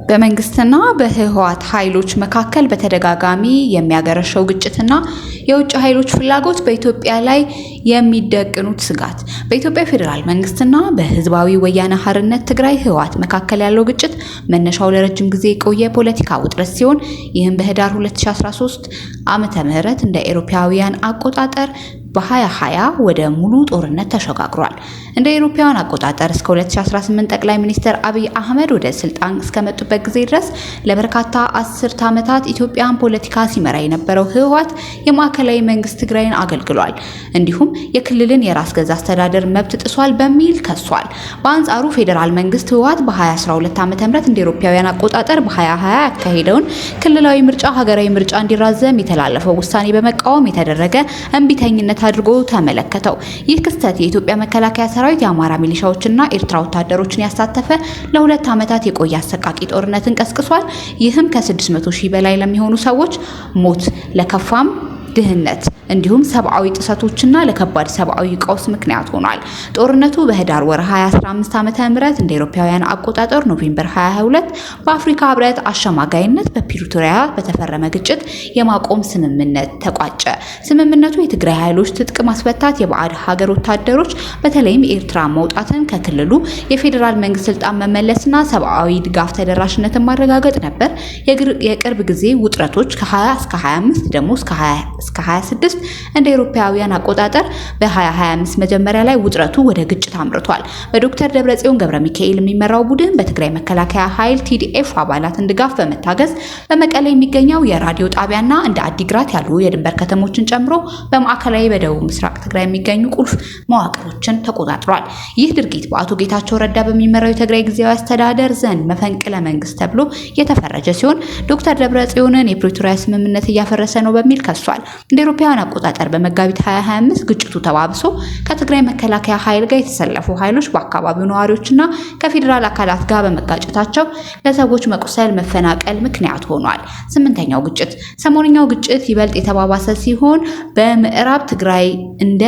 በመንግስትና በህወሓት ኃይሎች መካከል በተደጋጋሚ የሚያገረሸው ግጭትና የውጭ ኃይሎች ፍላጎት በኢትዮጵያ ላይ የሚደቅኑት ስጋት። በኢትዮጵያ ፌዴራል መንግስትና በህዝባዊ ወያነ ሓርነት ትግራይ ህወሓት መካከል ያለው ግጭት መነሻው ለረጅም ጊዜ የቆየ ፖለቲካ ውጥረት ሲሆን ይህም በህዳር 2013 ዓመተ ምህረት እንደ አውሮፓውያን አቆጣጠር በ2020 ወደ ሙሉ ጦርነት ተሸጋግሯል። እንደ አውሮፓውያን አቆጣጠር እስከ 2018 ጠቅላይ ሚኒስትር አብይ አህመድ ወደ ስልጣን እስከመጡበት ጊዜ ድረስ ለበርካታ አስርት ዓመታት ኢትዮጵያን ፖለቲካ ሲመራ የነበረው ህወሓት የማዕከላዊ መንግስት ትግራይን አገልግሏል። እንዲሁም የክልልን የራስ ገዝ አስተዳደር መብት ጥሷል በሚል ከሷል። በአንጻሩ ፌዴራል መንግስት ህወሓት በ2012 ዓ.ም እንደ አውሮፓውያን አቆጣጠር በ2020 ያካሄደውን ክልላዊ ምርጫ ሀገራዊ ምርጫ እንዲራዘም የተላለፈው ውሳኔ በመቃወም የተደረገ እምቢተኝነት አድርጎ ተመለከተው። ይህ ክስተት የኢትዮጵያ መከላከያ ሰራዊት የአማራ ሚሊሻዎችና ኤርትራ ወታደሮችን ያሳተፈ ለሁለት ዓመታት የቆየ አሰቃቂ ጦርነትን ቀስቅሷል። ይህም ከ600 ሺህ በላይ ለሚሆኑ ሰዎች ሞት፣ ለከፋም ድህነት እንዲሁም ሰብአዊ ጥሰቶችና ለከባድ ሰብአዊ ቀውስ ምክንያት ሆኗል። ጦርነቱ በህዳር ወር 2015 ዓመተ ምህረት እንደ አውሮፓውያን አቆጣጠር ኖቬምበር 22 በአፍሪካ ህብረት አሸማጋይነት በፕሪቶሪያ በተፈረመ ግጭት የማቆም ስምምነት ተቋጨ። ስምምነቱ የትግራይ ኃይሎች ትጥቅ ማስፈታት፣ የባዕድ ሀገር ወታደሮች በተለይም ኤርትራ መውጣትን፣ ከክልሉ የፌዴራል መንግስት ስልጣን መመለስና ሰብአዊ ድጋፍ ተደራሽነትን ማረጋገጥ ነበር። የቅርብ ጊዜ ውጥረቶች ከ20 እስከ 25 ደግሞ እስከ 26 እንደ አውሮፓውያን አቆጣጠር በ2025 መጀመሪያ ላይ ውጥረቱ ወደ ግጭት አምርቷል። በዶክተር ደብረጽዮን ገብረ ሚካኤል የሚመራው ቡድን በትግራይ መከላከያ ኃይል TDF አባላትን ድጋፍ በመታገዝ በመቀሌ የሚገኘው የራዲዮ ጣቢያና እንደ አዲግራት ያሉ የድንበር ከተሞችን ጨምሮ በማዕከላዊ በደቡብ ምስራቅ ትግራይ የሚገኙ ቁልፍ መዋቅሮችን ተቆጣጥሯል። ይህ ድርጊት በአቶ ጌታቸው ረዳ በሚመራው የትግራይ ጊዜያዊ አስተዳደር ዘንድ መፈንቅለ መንግስት ተብሎ የተፈረጀ ሲሆን ዶክተር ደብረጽዮንን የፕሪቶሪያ ስምምነት እያፈረሰ ነው በሚል ከሷል። እንደ አውሮፓውያን አቆጣጠር በመጋቢት 2025 ግጭቱ ተባብሶ ከትግራይ መከላከያ ኃይል ጋር የተሰለፉ ኃይሎች በአካባቢው ነዋሪዎችና ከፌዴራል አካላት ጋር በመጋጨታቸው ለሰዎች መቁሰል፣ መፈናቀል ምክንያት ሆኗል። ስምንተኛው ግጭት። ሰሞንኛው ግጭት ይበልጥ የተባባሰ ሲሆን በምዕራብ ትግራይ እንደ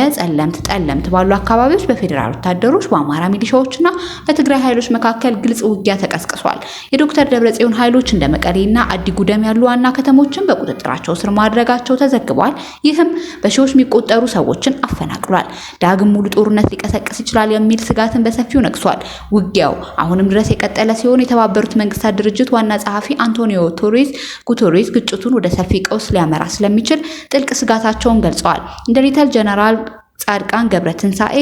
ጠለምት ባሉ አካባቢዎች በፌዴራል ወታደሮች፣ በአማራ ሚሊሻዎችና በትግራይ ኃይሎች መካከል ግልጽ ውጊያ ተቀስቅሷል። የዶክተር ደብረጽዮን ኃይሎች እንደ መቀሌና አዲጉደም ያሉ ዋና ከተሞችን በቁጥጥራቸው ስር ማድረጋቸው ተዘግቧል። ይህም በሺዎች የሚቆጠሩ ሰዎችን አፈናቅሏል። ዳግም ሙሉ ጦርነት ሊቀሰቅስ ይችላል የሚል ስጋትን በሰፊው ነግሷል። ውጊያው አሁንም ድረስ የቀጠለ ሲሆን የተባበሩት መንግስታት ድርጅት ዋና ጸሐፊ አንቶኒዮ ጉተሬስ ግጭቱን ወደ ሰፊ ቀውስ ሊያመራ ስለሚችል ጥልቅ ስጋታቸውን ገልጸዋል። እንደ ሌተናል ጀነራል ጻድቃን ገብረትንሳኤ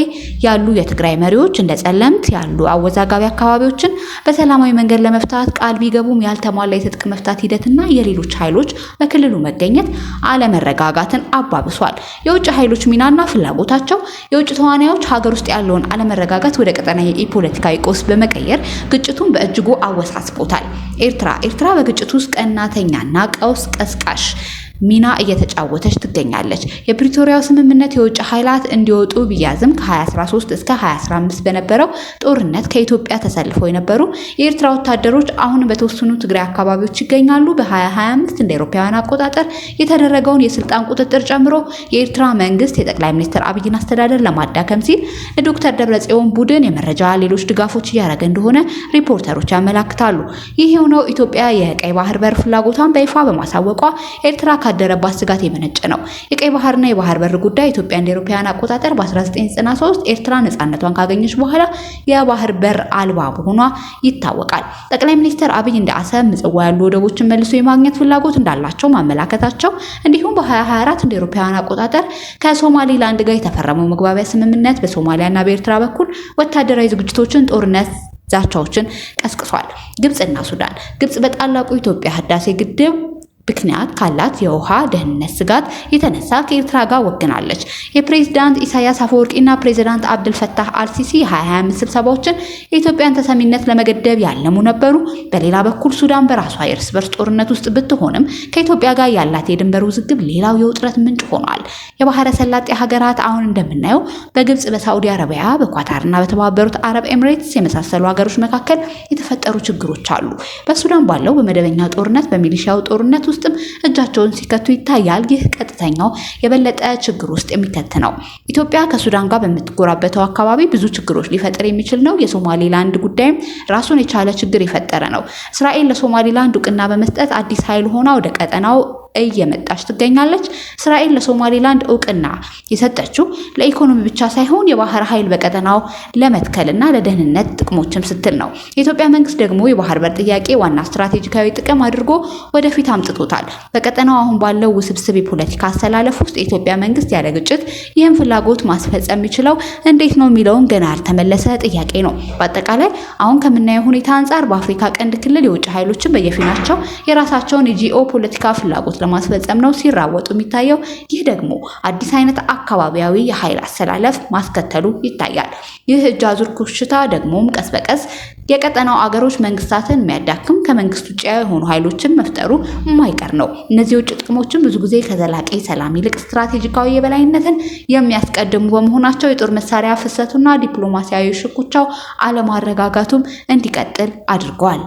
ያሉ የትግራይ መሪዎች እንደ ጸለምት ያሉ አወዛጋቢ አካባቢዎችን በሰላማዊ መንገድ ለመፍታት ቃል ቢገቡም ያልተሟላ የትጥቅ መፍታት ሂደትና የሌሎች ኃይሎች በክልሉ መገኘት አለመረጋጋትን አባብሷል። የውጭ ኃይሎች ሚናና ፍላጎታቸው። የውጭ ተዋናዮች ሀገር ውስጥ ያለውን አለመረጋጋት ወደ ቀጠናዊ የፖለቲካዊ ቀውስ በመቀየር ግጭቱን በእጅጉ አወሳስቦታል። ኤርትራ በግጭቱ ውስጥ ቀናተኛና ቀውስ ቀስቃሽ ሚና እየተጫወተች ትገኛለች። የፕሪቶሪያው ስምምነት የውጭ ኃይላት እንዲወጡ ቢያዝም ከ2013 እስከ 2015 በነበረው ጦርነት ከኢትዮጵያ ተሰልፈው የነበሩ የኤርትራ ወታደሮች አሁን በተወሰኑ ትግራይ አካባቢዎች ይገኛሉ። በ2025 እንደ አውሮፓውያን አቆጣጠር የተደረገውን የስልጣን ቁጥጥር ጨምሮ የኤርትራ መንግስት የጠቅላይ ሚኒስትር አብይን አስተዳደር ለማዳከም ሲል ለዶክተር ደብረጽዮን ቡድን የመረጃ ሌሎች ድጋፎች እያደረገ እንደሆነ ሪፖርተሮች ያመላክታሉ። ይህ የሆነው ኢትዮጵያ የቀይ ባህር በር ፍላጎቷን በይፋ በማሳወቋ ኤርትራ ካደረባት ስጋት የመነጨ ነው። የቀይ ባህርና የባህር በር ጉዳይ ኢትዮጵያ እንደ አውሮፓውያን አቆጣጠር በ1993 ኤርትራ ነፃነቷን ካገኘች በኋላ የባህር በር አልባ መሆኗ ይታወቃል። ጠቅላይ ሚኒስትር አብይ እንደ አሰብ፣ ምጽዋ ያሉ ወደቦችን መልሶ የማግኘት ፍላጎት እንዳላቸው ማመላከታቸው እንዲሁም በ2024 እንደ አውሮፓውያን አቆጣጠር ከሶማሊላንድ ጋር የተፈረመው መግባቢያ ስምምነት በሶማሊያና በኤርትራ በኩል ወታደራዊ ዝግጅቶችን፣ ጦርነት ዛቻዎችን ቀስቅሷል። ግብጽና ሱዳን። ግብጽ በታላቁ ኢትዮጵያ ህዳሴ ግድብ ምክንያት ካላት የውሃ ደህንነት ስጋት የተነሳ ከኤርትራ ጋር ወግናለች። የፕሬዝዳንት ኢሳያስ አፈወርቂና ፕሬዝዳንት አብዱል ፈታህ አልሲሲ 2025 ስብሰባዎችን የኢትዮጵያን ተሰሚነት ለመገደብ ያለሙ ነበሩ። በሌላ በኩል ሱዳን በራሷ የእርስ በርስ ጦርነት ውስጥ ብትሆንም ከኢትዮጵያ ጋር ያላት የድንበር ውዝግብ ሌላው የውጥረት ምንጭ ሆኗል። የባህረ ሰላጤ ሀገራት አሁን እንደምናየው በግብጽ፣ በሳዑዲ አረቢያ፣ በኳታርና በተባበሩት አረብ ኤሚሬትስ የመሳሰሉ ሀገሮች መካከል የተፈጠሩ ችግሮች አሉ። በሱዳን ባለው በመደበኛ ጦርነት፣ በሚሊሻው ጦርነት ውስጥም እጃቸውን ሲከቱ ይታያል። ይህ ቀጥተኛው የበለጠ ችግር ውስጥ የሚከት ነው። ኢትዮጵያ ከሱዳን ጋር በምትጎራበተው አካባቢ ብዙ ችግሮች ሊፈጥር የሚችል ነው። የሶማሌላንድ ጉዳይም ራሱን የቻለ ችግር የፈጠረ ነው። እስራኤል ለሶማሌላንድ እውቅና በመስጠት አዲስ ኃይል ሆና ወደ ቀጠናው እየመጣች ትገኛለች። እስራኤል ለሶማሌላንድ እውቅና የሰጠችው ለኢኮኖሚ ብቻ ሳይሆን የባህር ኃይል በቀጠናው ለመትከልና ለደህንነት ጥቅሞችም ስትል ነው። የኢትዮጵያ መንግስት ደግሞ የባህር በር ጥያቄ ዋና ስትራቴጂካዊ ጥቅም አድርጎ ወደፊት አምጥቶታል። በቀጠናው አሁን ባለው ውስብስብ የፖለቲካ አሰላለፍ ውስጥ የኢትዮጵያ መንግስት ያለ ግጭት ይህን ፍላጎት ማስፈጸም የሚችለው እንዴት ነው የሚለውን ገና ያልተመለሰ ጥያቄ ነው። በአጠቃላይ አሁን ከምናየው ሁኔታ አንጻር በአፍሪካ ቀንድ ክልል የውጭ ኃይሎችን በየፊናቸው የራሳቸውን የጂኦ ፖለቲካ ፍላጎት ለማስፈጸም ነው ሲራወጡ የሚታየው። ይህ ደግሞ አዲስ አይነት አካባቢያዊ የኃይል አሰላለፍ ማስከተሉ ይታያል። ይህ እጅ አዙር ኩሽታ ደግሞም ቀስ በቀስ የቀጠናው አገሮች መንግስታትን የሚያዳክም ከመንግስት ውጭ የሆኑ ኃይሎችን መፍጠሩ የማይቀር ነው። እነዚህ የውጭ ጥቅሞችን ብዙ ጊዜ ከዘላቂ ሰላም ይልቅ ስትራቴጂካዊ የበላይነትን የሚያስቀድሙ በመሆናቸው የጦር መሳሪያ ፍሰቱና ዲፕሎማሲያዊ ሽኩቻው አለማረጋጋቱም እንዲቀጥል አድርገዋል።